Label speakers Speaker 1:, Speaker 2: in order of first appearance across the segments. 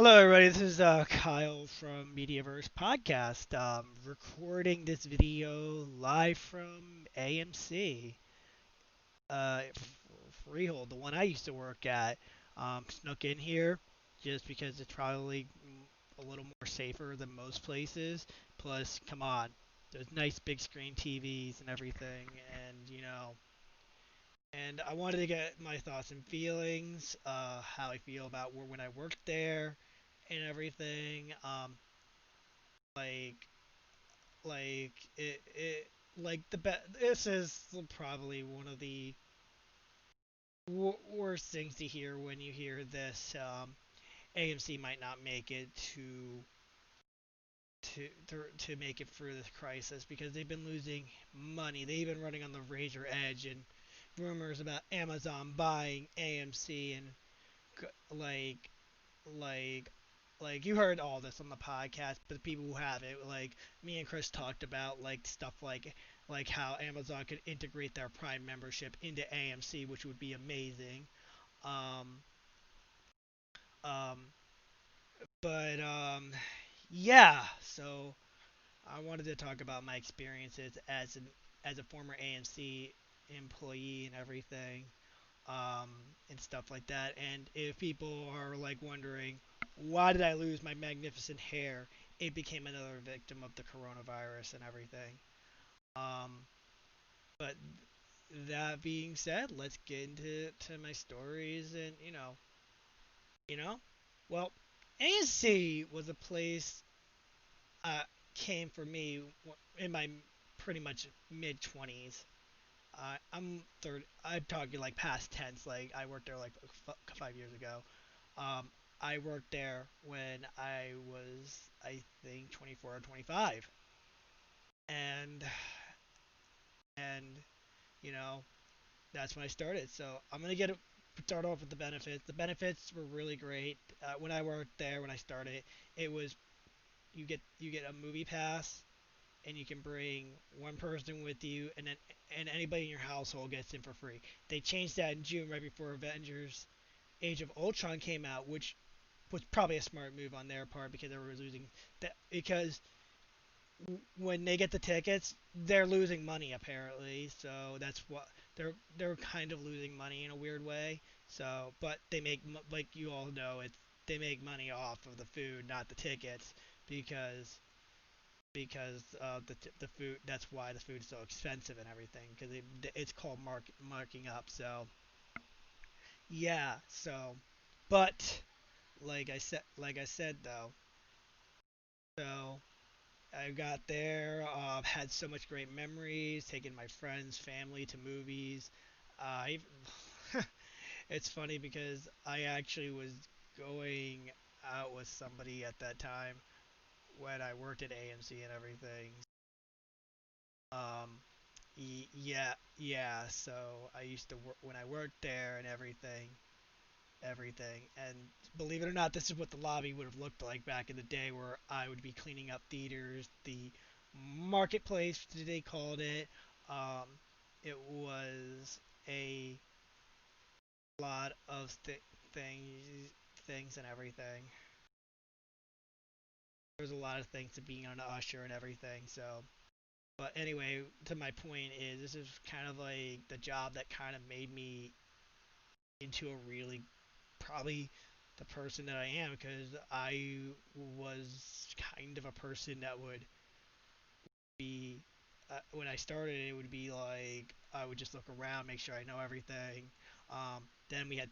Speaker 1: Hello, everybody. This is Kyle from Mediaverse Podcast. Recording this video live from AMC, Freehold, the one I used to work at. Snuck in here just because it's probably a little more safer than most places. Plus, come on, there's nice big screen TVs and everything, and I wanted to get my thoughts and feelings, how I feel about when I worked there and everything. Like it like this is probably one of the worst things to hear when you hear this. AMC might not make it to make it through this crisis because they've been losing money. They've been running on the razor edge, and rumors about Amazon buying AMC and like like you heard all this on the podcast, but the people who have it, like me and Chris talked about stuff like how Amazon could integrate their Prime membership into AMC, which would be amazing. Um, um, but yeah, so I wanted to talk about my experiences as a former AMC employee and everything. um, and stuff like that. And if people are like wondering, why did I lose my magnificent hair? It became another victim of the coronavirus and everything. Um, but that being said, let's get into my stories and you know, well, ANC was a place uh, came for me in my pretty much mid 20s. I'm third. I'm talking like past tense. Like I worked there like 5 years ago. Um, I worked there when I was, I think, 24 or 25, and and you know that's when I started. So I'm gonna start off with the benefits. The benefits were really great. When I worked there, when I started, it was you get a movie pass, and you can bring one person with you, and anybody in your household gets in for free. They changed that in June, right before Avengers: Age of Ultron came out, which was probably a smart move on their part because they were losing that because when they get the tickets, they're losing money apparently. So that's what they're kind of losing money in a weird way. So, but they make like you all know it's they make money off of the food, not the tickets, because the food. That's why the food's so expensive and everything because it's called marking up. So yeah. So, but like I said though. So I got there, had so much great memories, taking my friends, family to movies. I it's funny because I actually was going out with somebody at that time when I worked at AMC and everything. Um, yeah, yeah. So I used to work when I worked there and everything. And believe it or not, this is what the lobby would have looked like back in the day, where I would be cleaning up theaters, the marketplace, they called it. Um, it was a lot of things, things and everything. There was a lot of things to being an usher and everything. So, but anyway, to my point is, this is kind of like the job that kind of made me into a really probably the person that I am because I was kind of a person that would be when I started it would be like I would just look around, make sure I know everything. Then we had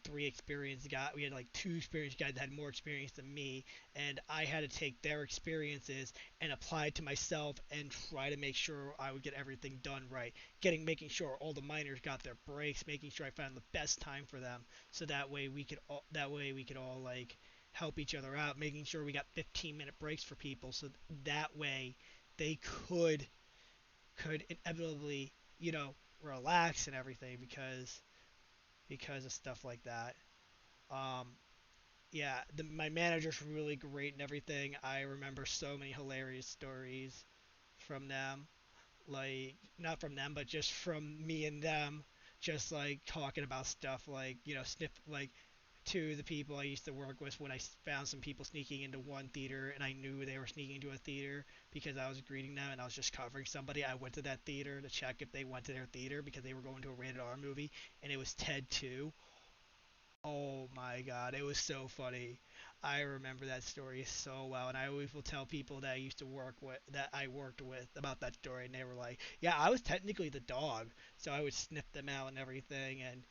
Speaker 1: we had like two experienced guys that had more experience than me, and I had to take their experiences and apply it to myself and try to make sure I would get everything done right. Making sure all the miners got their breaks, making sure I found the best time for them, so that way we could all like help each other out, making sure we got 15-minute breaks for people, so that way they could inevitably, relax and everything because of stuff like that. Um, yeah, my managers were really great and everything. I remember so many hilarious stories from them, like not from them, but just from me and them, just like talking about stuff like sniff like to the people I used to work with when I found some people sneaking into one theater and I knew they were sneaking into a theater because I was greeting them and I was just covering somebody. I went to that theater to check if they went to their theater because they were going to a rated R movie and it was Ted 2. Oh my god, it was so funny. I remember that story so well, and I always will tell people that I used to work with, that I worked with, about that story, and they were like, "Yeah, I was technically the dog, so I would sniff them out and everything." And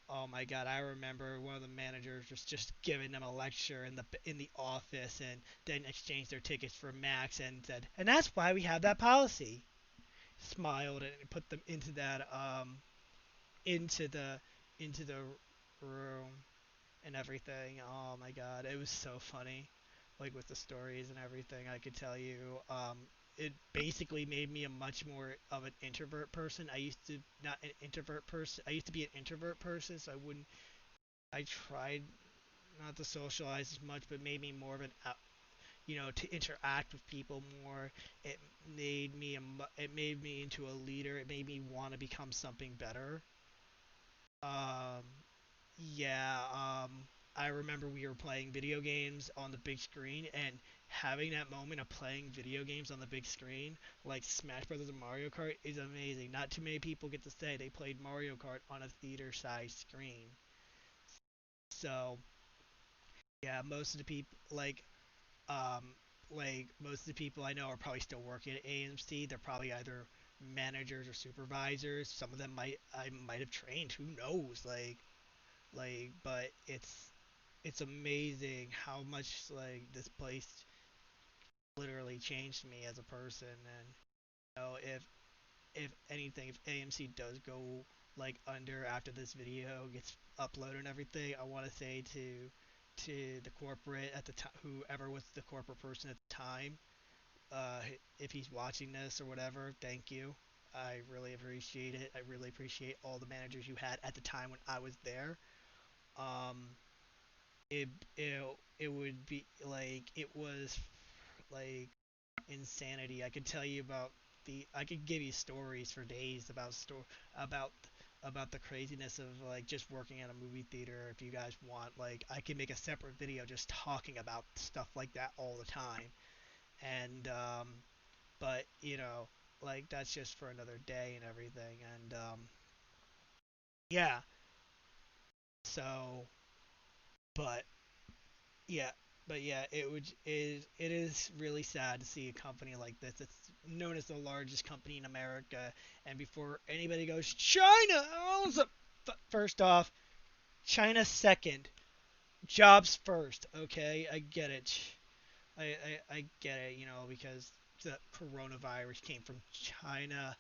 Speaker 1: oh my god, I remember one of the managers was just giving them a lecture in the office, and then exchanged their tickets for Max, and said, "And that's why we have that policy." Smiled and put them into the into the room and everything. Oh my god, it was so funny, like with the stories and everything. I could tell you, it basically made me a much more of an introvert person. I used to not an introvert person. I used to be an introvert person, so I wouldn't. I tried not to socialize as much, but made me more of an to interact with people more. It it made me into a leader. It made me want to become something better. Um, Yeah, I remember we were playing video games on the big screen and having that moment of playing video games on the big screen, like Smash Brothers and Mario Kart, is amazing. Not too many people get to say they played Mario Kart on a theater-sized screen. So, yeah, most of the people um most of the people I know are probably still working at AMC. They're probably either managers or supervisors. Some of them I might have trained. Who knows? But it's amazing how much like this place literally changed me as a person. And if anything, if AMC does go like under after this video gets uploaded and everything, I want to say to the corporate at the time, whoever was the corporate person at the time, if he's watching this or whatever, thank you. I really appreciate it. I really appreciate all the managers you had at the time when I was there. Um, it it it would be like it was like insanity. I could tell you about I could give you stories for days about about the craziness of like just working at a movie theater if you guys want. Like I can make a separate video just talking about stuff like that all the time. And but like that's just for another day and everything. And yeah, so but Yeah, but yeah, it is really sad to see a company like this. It's known as the largest company in America, and before anybody goes, China owns it. First off, China second, jobs first. Okay, I get it. I get it. Because the coronavirus came from China.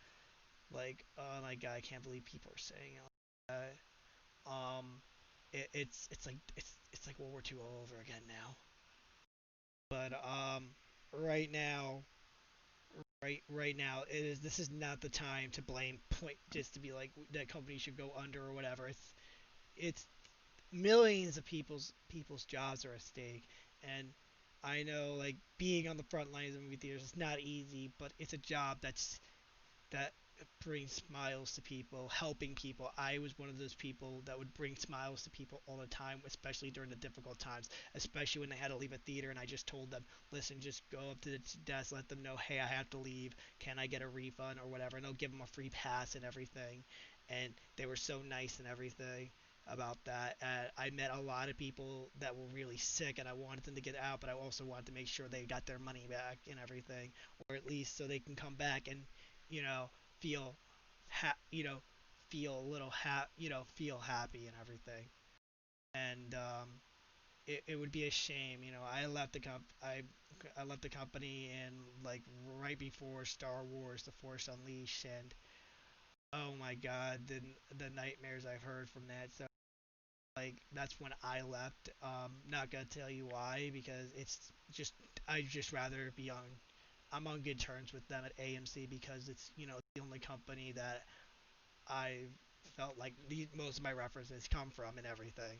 Speaker 1: Like, oh my god, I can't believe people are saying it like that. It's like World War II all over again now. But right now, right now, this is not the time to blame point just to be like that company should go under or whatever. It's millions of people's jobs are at stake, and I know like being on the front lines of movie theaters is not easy, but it's a job that brings smiles to people, helping people. I was one of those people that would bring smiles to people all the time, especially during the difficult times, especially when they had to leave a theater and I just told them, listen, just go up to the desk, let them know, hey, I have to leave. Can I get a refund or whatever? And they'll give them a free pass and everything. And they were so nice and everything about that. I met a lot of people that were really sick and I wanted them to get out, but I also wanted to make sure they got their money back and everything, or at least so they can come back and you know, feel, ha- you know, feel a little feel happy and everything. And it would be a shame, I left the company in like right before Star Wars: The Force Unleashed, and oh my God, the nightmares I've heard from that. So like that's when I left. Not gonna tell you why because it's just I just rather be on. I'm on good terms with them at AMC because it's the only company that I felt like most of my references come from and everything.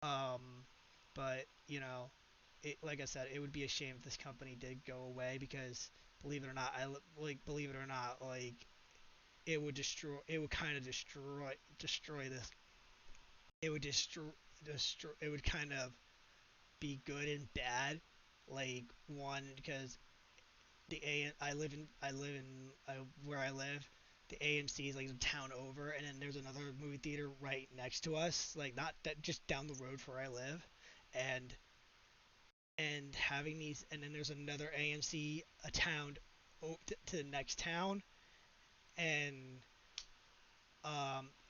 Speaker 1: Um, but like I said, it would be a shame if this company did go away because believe it or not, believe it or not, like it would kind of destroy this. It would it would kind of be good and bad. Like one, because I live in where I live. The AMC is like a town over, and then there's another movie theater right next to us, like not that just down the road from where I live, and having these, and then there's another AMC a town to the next town, and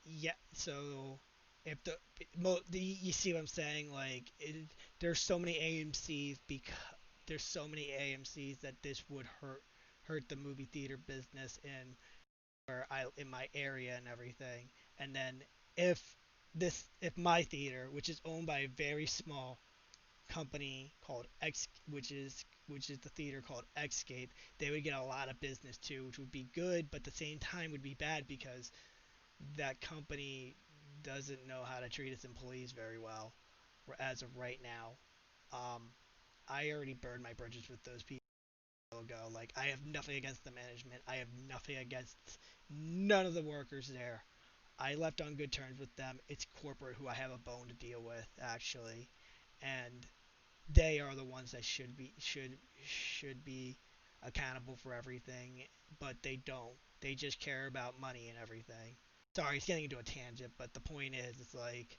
Speaker 1: yeah, so if the you see what I'm saying, like there's so many AMC's because there's so many AMC's that this would hurt the movie theater business in my area and everything. And then if if my theater, which is owned by a very small company called X, which is the theater called Xscape, they would get a lot of business too, which would be good, but at the same time would be bad because that company doesn't know how to treat its employees very well as of right now. Um, I already burned my bridges with those people ago. Like I have nothing against the management. I have nothing against none of the workers there. I left on good terms with them. It's corporate who I have a bone to deal with actually, and they are the ones that should be accountable for everything, but they don't. They just care about money and everything. Sorry, it's getting into a tangent, but the point is, it's like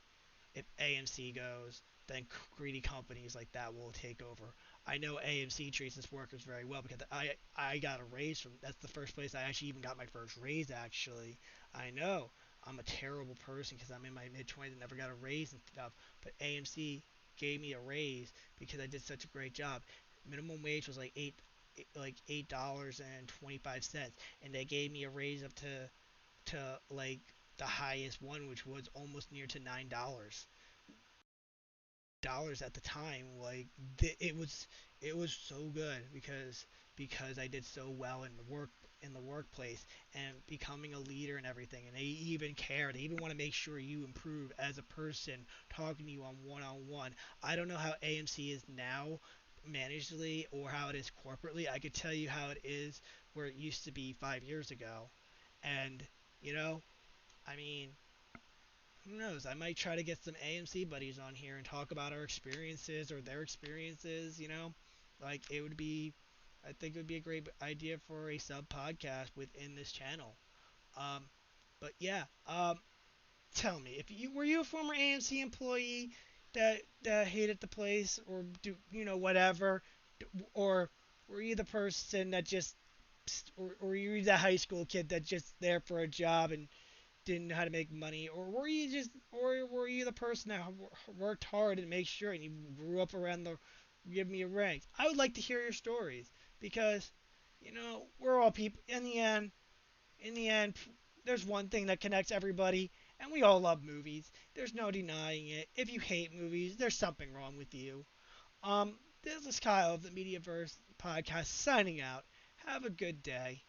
Speaker 1: if AMC goes, then greedy companies like that will take over. I know AMC treats its workers very well because I got a raise from that's the first place I actually even got my first raise actually. I know I'm a terrible person because I'm in my mid 20s and never got a raise and stuff, but AMC gave me a raise because I did such a great job. Minimum wage was like $8.25, and they gave me a raise up to like the highest one, which was almost near to $9 at the time. Like it was so good because I did so well in the workplace and becoming a leader and everything. And they even care. They even want to make sure you improve as a person, talking to you on one. I don't know how AMC is now managedly or how it is corporately. I could tell you how it is where it used to be 5 years ago. And you know, I mean, who knows? I might try to get some AMC buddies on here and talk about our experiences or their experiences, you know? Like, I think it would be a great idea for a sub podcast within this channel. Um, but yeah, tell me, if you were you a former AMC employee that hated the place or whatever, or were you the person that just, or were you the high school kid that just there for a job and didn't know how to make money, or were you the person that worked hard and made sure and you grew up around the give me a rank? I would like to hear your stories because we're all people. In the end, there's one thing that connects everybody, and we all love movies. There's no denying it. If you hate movies, there's something wrong with you. This is Kyle of the Mediaverse podcast signing out. Have a good day.